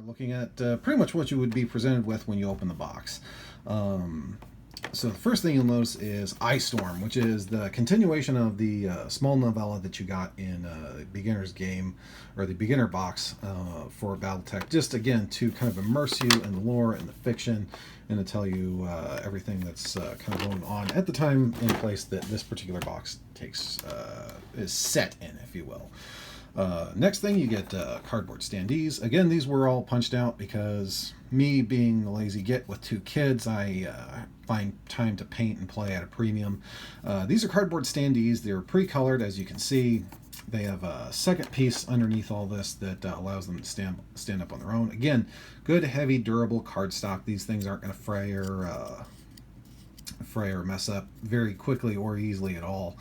looking at pretty much what you would be presented with when you open the box. So the first thing you'll notice is Ice Storm, which is the continuation of the small novella that you got in the beginner's game, or the beginner box for Battletech. Just again to kind of immerse you in the lore and the fiction, and to tell you everything that's kind of going on at the time and place that this particular box is set in, if you will. Next thing, you get cardboard standees. Again, these were all punched out because me being a lazy git with 2 kids, I find time to paint and play at a premium. These are cardboard standees. They're pre-colored, as you can see. They have a second piece underneath all this that allows them to stand up on their own. Again, good, heavy, durable cardstock. These things aren't going to fray or mess up very quickly or easily at all.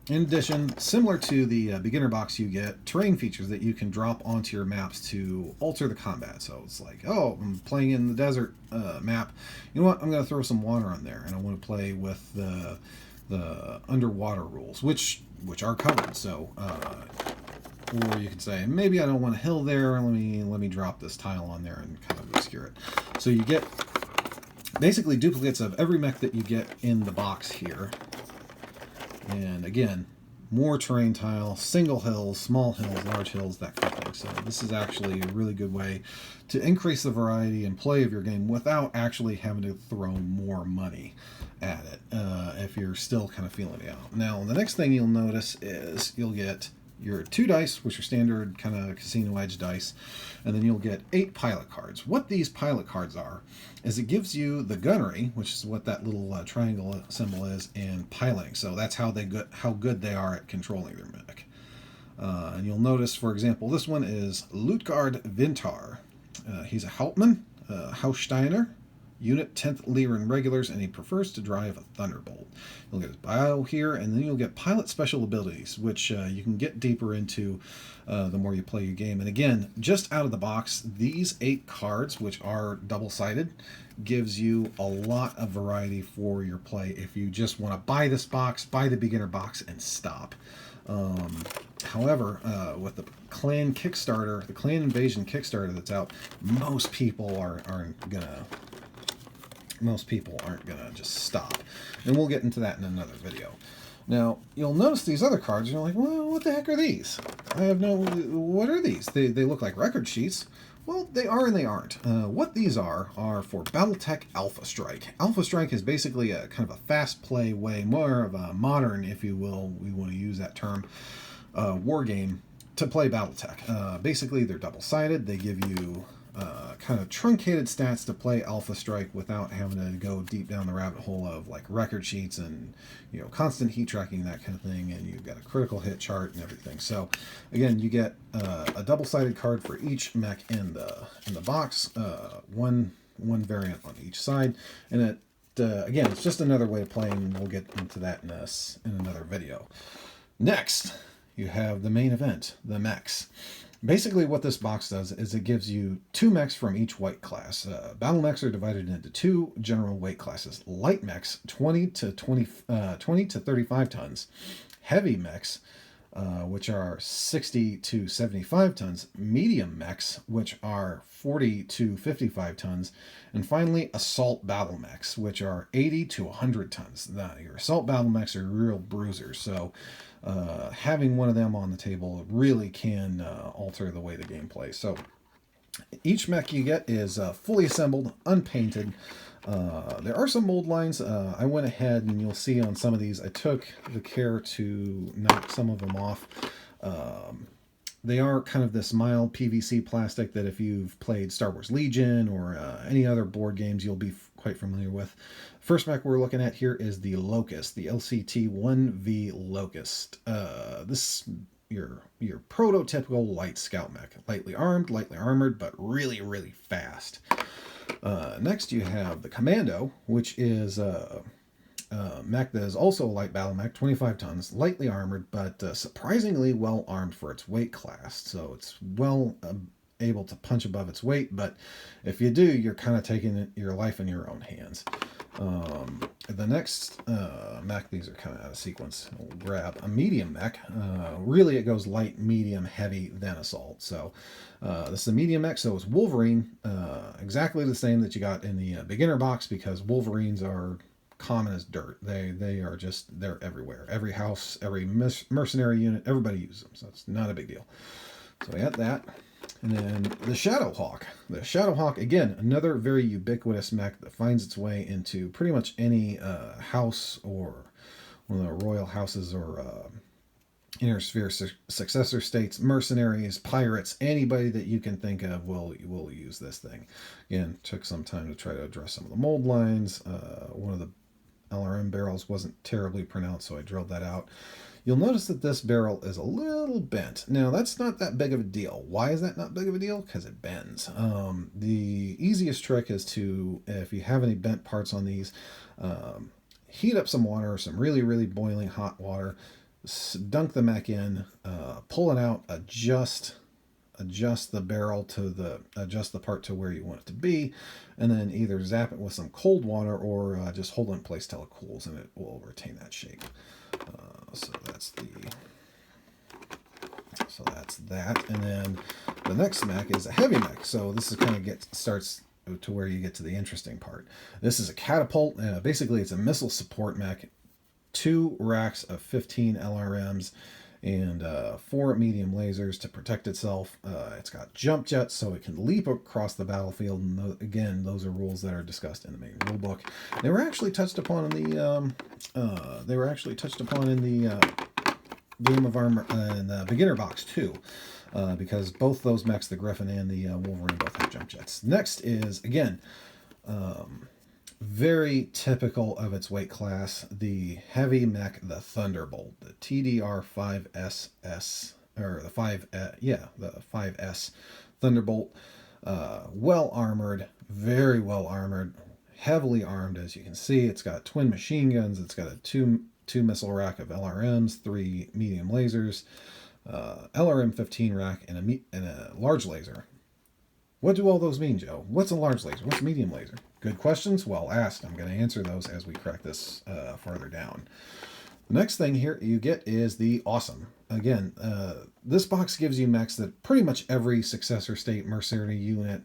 In addition, similar to the beginner box, you get terrain features that you can drop onto your maps to alter the combat. So it's like, oh, I'm playing in the desert map. You know what? I'm going to throw some water on there, and I want to play with the underwater rules, which are covered. So, or you could say, maybe I don't want a hill there. Let me drop this tile on there and kind of obscure it. So you get basically duplicates of every mech that you get in the box here. And again, more terrain tile, single hills, small hills, large hills, that kind of thing. So this is actually a really good way to increase the variety and play of your game without actually having to throw more money at it, if you're still kind of feeling it out. Now, the next thing you'll notice is you'll get your 2 dice, which are standard kind of casino edge dice, and then you'll get 8 pilot cards. What these pilot cards are is it gives you the gunnery, which is what that little triangle symbol is, and piloting. So that's how good they are at controlling their mech. And you'll notice, for example, this one is Lutgard Vintar. He's a Hauptmann, Haussteiner, Unit 10th Lyran Regulars, and he prefers to drive a Thunderbolt. You'll get his bio here, and then you'll get pilot special abilities, which you can get deeper into the more you play your game. And again, just out of the box, these 8 cards, which are double-sided, gives you a lot of variety for your play if you just want to buy this box, buy the beginner box, and stop. However, with the Clan Kickstarter, the Clan Invasion Kickstarter that's out, most people aren't gonna just stop. And we'll get into that in another video. Now, you'll notice these other cards, and you're like, well, what the heck are these? What are these? They look like record sheets. Well, they are and they aren't. What these are for Battletech Alpha Strike. Alpha Strike is basically a kind of a fast play way, more of a modern, if you will, we want to use that term, war game to play Battletech. Basically, they're double-sided. They give you kind of truncated stats to play Alpha Strike without having to go deep down the rabbit hole of like record sheets and constant heat tracking, that kind of thing, and you've got a critical hit chart and everything. So again, you get a double-sided card for each mech in the box, one variant on each side, and it again, it's just another way of playing. We'll get into that in another video. Next, you have the main event, the mechs. Basically, what this box does is it gives you 2 mechs from each weight class. Battle mechs are divided into 2 general weight classes. Light mechs, 20 to 35 tons. Heavy mechs, which are 60 to 75 tons. Medium mechs, which are 40 to 55 tons. And finally, assault battle mechs, which are 80 to 100 tons. Now, your assault battle mechs are real bruisers, so having one of them on the table really can alter the way the game plays. So each mech you get is fully assembled, unpainted. There are some mold lines. I went ahead, and you'll see on some of these, I took the care to knock some of them off. They are kind of this mild PVC plastic that if you've played Star Wars Legion or any other board games, you'll be quite familiar with. First mech we're looking at here is the Locust, the LCT-1V Locust. This your prototypical light scout mech. Lightly armed, lightly armored, but really, really fast. Next you have the Commando, which is mech that is also a light battle mech, 25 tons, lightly armored, but surprisingly well armed for its weight class. So it's well able to punch above its weight, but if you do, you're kind of taking your life in your own hands. The next mech, these are kind of out of sequence. We'll grab a medium mech. Really, it goes light, medium, heavy, then assault. So this is a medium mech, so it's Wolverine, exactly the same that you got in the beginner box, because Wolverines are common as dirt. They are just, they're everywhere. Every house, every mercenary unit, everybody uses them, so it's not a big deal. So we got that. And then the Shadowhawk. The Shadowhawk, again, another very ubiquitous mech that finds its way into pretty much any house, or one of the royal houses, or inner sphere successor states, mercenaries, pirates, anybody that you can think of will use this thing. Again, took some time to try to address some of the mold lines. One of the LRM barrels wasn't terribly pronounced, so I drilled that out. You'll notice that this barrel is a little bent. Now, that's not that big of a deal. Why is that not big of a deal? Because it bends. The easiest trick is to, if you have any bent parts on these, heat up some water, some really, really boiling hot water, dunk the mech in, pull it out, adjust the barrel to adjust the part to where you want it to be, and then either zap it with some cold water, or just hold it in place till it cools, and it will retain that shape. So that's that. And then the next mech is a heavy mech. So this is kind of starts to where you get to the interesting part. This is a catapult. Basically, it's a missile support mech. 2 racks of 15 LRMs and 4 medium lasers to protect itself. It's got jump jets, so it can leap across the battlefield. And again, those are rules that are discussed in the main rule book. They were actually touched upon in the Game of Armor in the beginner box too, because both those mechs, the Griffin and the Wolverine, both have jump jets. Next is, again, very typical of its weight class, the heavy mech, the Thunderbolt, the TDR-5SS, or the 5S Thunderbolt. Well armored, very well armored, heavily armed, as you can see. It's got twin machine guns. It's got a two missile rack of LRMs, 3 medium lasers, LRM 15 rack, and a large laser. What do all those mean, Joe? What's a large laser? What's a medium laser? Good questions, well asked. I'm going to answer those as we crack this farther down. The next thing here you get is the Awesome. Again, this box gives you mechs that pretty much every successor state mercenary unit,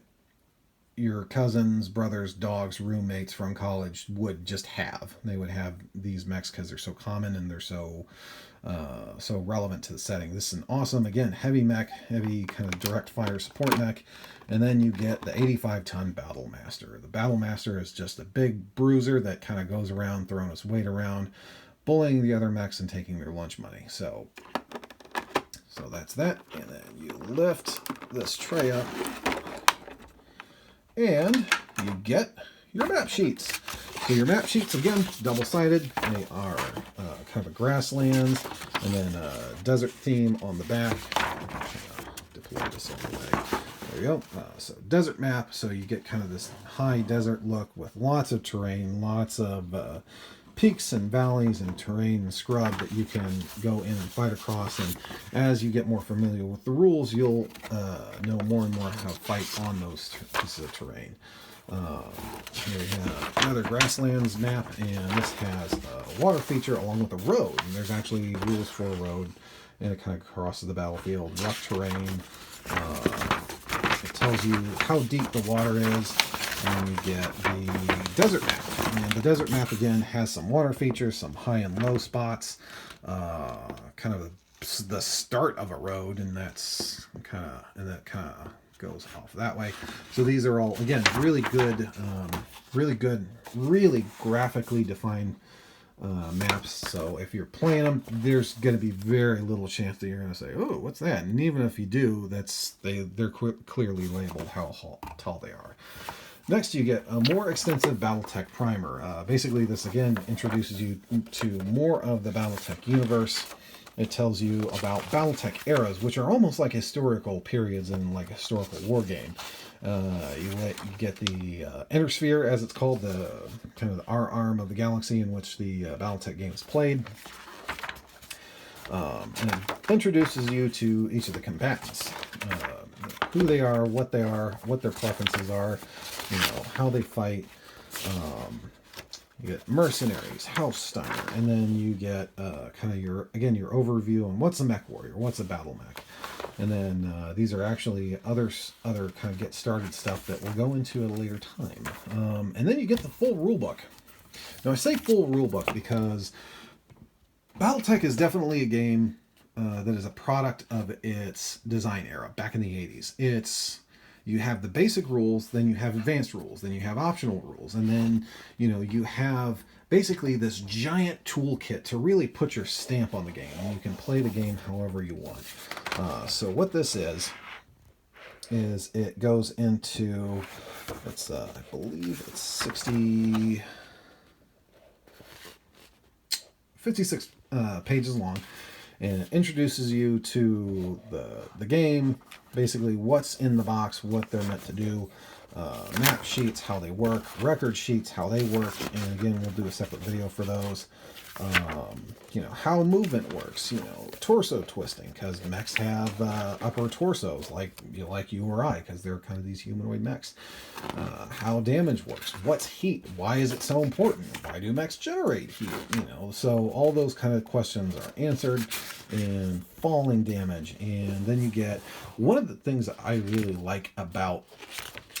your cousins, brothers, dogs, roommates from college would just have. They would have these mechs because they're so common and they're so relevant to the setting. This is an Awesome, again, heavy mech, heavy kind of direct fire support mech. And then you get the 85-ton Battlemaster. The Battlemaster is just a big bruiser that kind of goes around throwing its weight around, bullying the other mechs and taking their lunch money. So that's that. And then you lift this tray up, and you get your map sheets. So your map sheets, again, double-sided. They are kind of a grasslands, and then a desert theme on the back. Deploy this over the way. There you go. So desert map, so you get kind of this high desert look with lots of terrain, lots of peaks and valleys and terrain and scrub that you can go in and fight across. And as you get more familiar with the rules, you'll know more and more how to fight on those pieces of terrain. Here we have another grasslands map, and this has a water feature along with a road. And there's actually rules for a road, and it kind of crosses the battlefield. Rough terrain. It tells you how deep the water is, and you get the desert map. And the desert map, again, has some water features, some high and low spots, kind of the start of a road, and that kind of goes off that way. So these are all, again, really good, really graphically defined maps. So if you're playing them, there's going to be very little chance that you're going to say, "Oh, what's that?" And even if you do, they're clearly labeled how tall they are. Next, you get a more extensive Battletech primer. Basically, this again introduces you to more of the Battletech universe. It tells you about Battletech eras, which are almost like historical periods in like a historical war game. You get the Inner Sphere, as it's called, the kind of our arm of the galaxy in which the Battletech games played. And it introduces you to each of the combatants, who they are, what their preferences are, how they fight. You get Mercenaries, House Steiner, and then you get kind of your overview on what's a mech warrior, what's a battle mech. And then these are actually other kind of get started stuff that we'll go into at a later time. And then you get the full rulebook. Now I say full rulebook because Battletech is definitely a game that is a product of its design era back in the 80s. You have the basic rules, then you have advanced rules, then you have optional rules, and then you have basically this giant toolkit to really put your stamp on the game, and you can play the game however you want. So what this is it goes into, I believe it's 56 pages long, and it introduces you to the game, basically what's in the box, what they're meant to do, map sheets, how they work, record sheets, how they work, and again, we'll do a separate video for those. How movement works, torso twisting, because mechs have upper torsos like you or I, because they're kind of these humanoid mechs. How damage works, what's heat, why is it so important, why do mechs generate heat, so all those kind of questions are answered in falling damage. And then you get one of the things that I really like about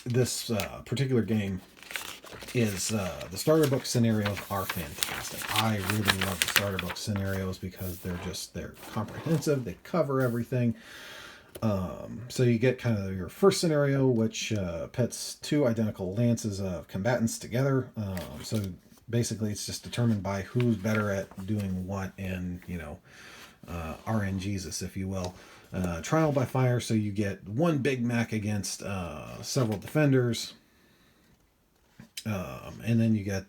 this particular game is the starter book scenarios are fantastic. I really love the starter book scenarios because they're comprehensive, they cover everything. So you get kind of your first scenario, which pits two identical lances of combatants together. So basically it's just determined by who's better at doing what, and RNGesus, if you will. Trial by fire, so you get one big mech against several defenders. And then you get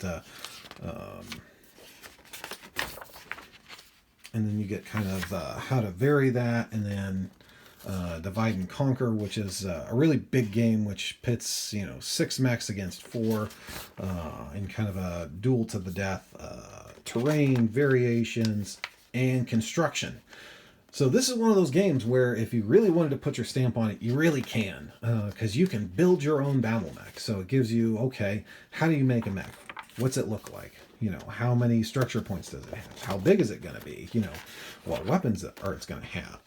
kind of how to vary that, and then divide and conquer, which is a really big game which pits 6 mechs against 4 in kind of a duel to the death, terrain variations and construction. So this is one of those games where if you really wanted to put your stamp on it, you really can, because you can build your own battle mech. So it gives you, okay, how do you make a mech? What's it look like? How many structure points does it have? How big is it going to be? What weapons is it going to have?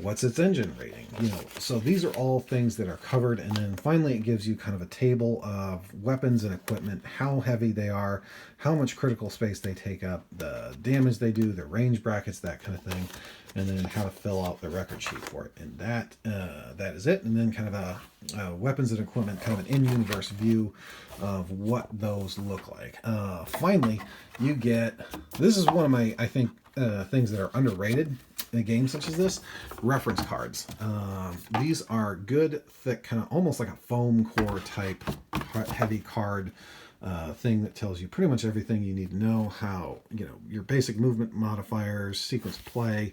What's its engine rating? So these are all things that are covered. And then finally, it gives you kind of a table of weapons and equipment, how heavy they are, how much critical space they take up, the damage they do, the range brackets, that kind of thing, and then how to fill out the record sheet for it. And that is it. And then kind of a weapons and equipment, kind of an in-universe view of what those look like. Finally, you get, this is one of my, I think, things that are underrated in a game such as this, reference cards. These are good, thick, kind of almost like a foam core type heavy card thing that tells you pretty much everything you need to know, how, your basic movement modifiers, sequence play,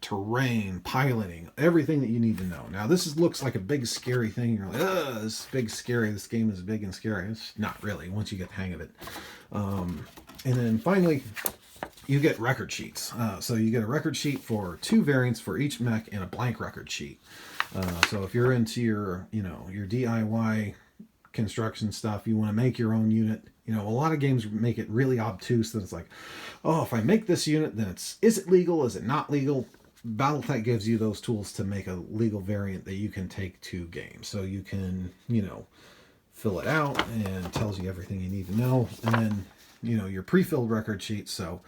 terrain, piloting, everything that you need to know. Now, looks like a big, scary thing. You're like, ugh, this is big, scary. This game is big and scary. It's not really, once you get the hang of it. And then finally, you get record sheets. So you get a record sheet for 2 variants for each mech and a blank record sheet. So if you're into your DIY construction stuff, you want to make your own unit. A lot of games make it really obtuse that it's like, oh, if I make this unit, then is it legal? Is it not legal? Battletech gives you those tools to make a legal variant that you can take to games. So you can, fill it out, and it tells you everything you need to know. And then, your pre-filled record sheet. So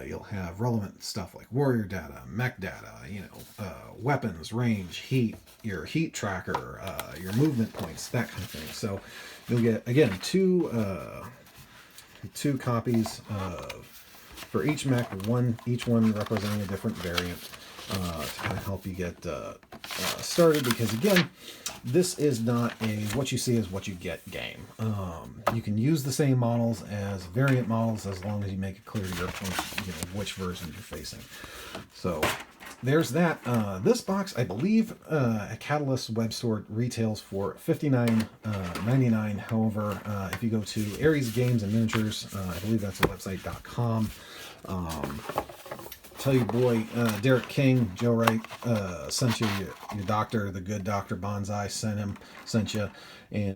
you'll have relevant stuff like warrior data, mech data, weapons, range, heat, your heat tracker, your movement points, that kind of thing. So you'll get, again, two copies for each mech, each one representing a different variant, to kind of help you get started. Because again, this is not a what you see is what you get game. You can use the same models as variant models as long as you make it clear to your opponent, which version you're facing. So there's that. This box, I believe, at Catalyst web store retails for $59.99. However, if you go to Aries Games and Miniatures, I believe that's a website.com. Tell your boy Derek King, Joe Wright sent you your doctor, the good Dr. Bonsai sent you, and